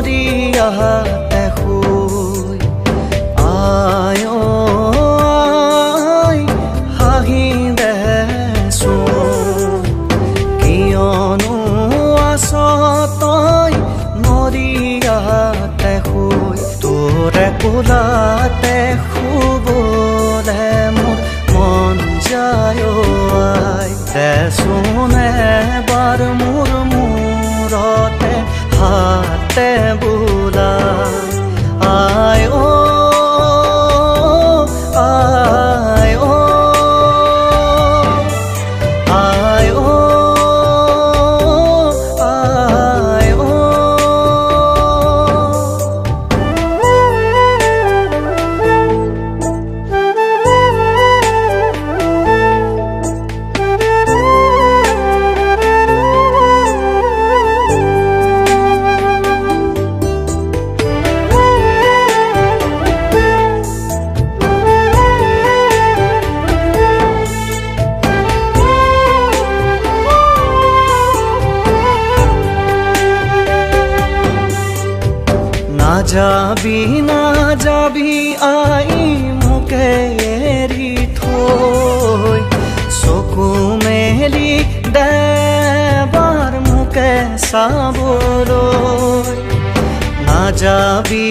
মৰিয়াতে শুই আই হাঁহি দেচোন কিয়নো আছ তই মৰিয়াতে শুই তোৰে কোলাতে শুবলে মোৰ মন যায় আই দেচোন এবাৰ মোৰ মূৰতে হাতে বোলা আই আই আই আই না যাবি আই মোকে এৰি থৈ চকু মেলি দেবাৰ মোকে চাবলৈ না যাবি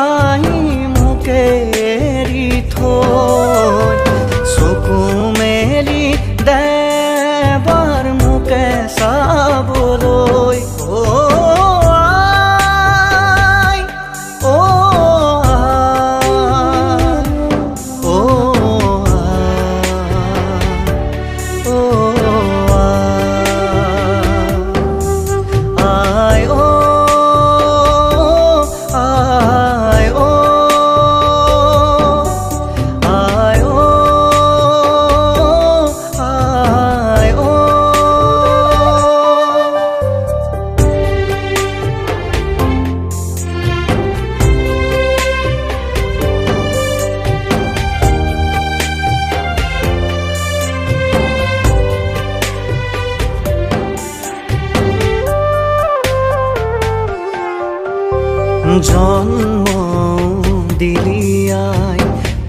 আই মোকে এৰি থৈ চকু মেলি দেবাৰ মোকে চাবলৈ জন্ম দিলিয়াই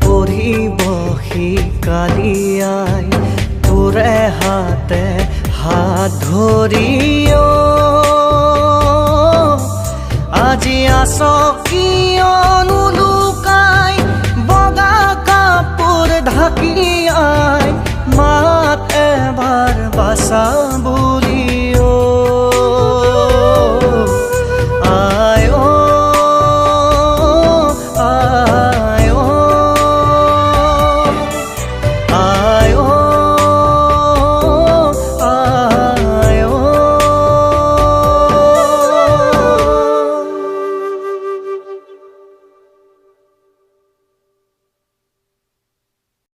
পঢ়িব শিকালিয়াই তোৰে হাতে হাত ধৰি আজি আছ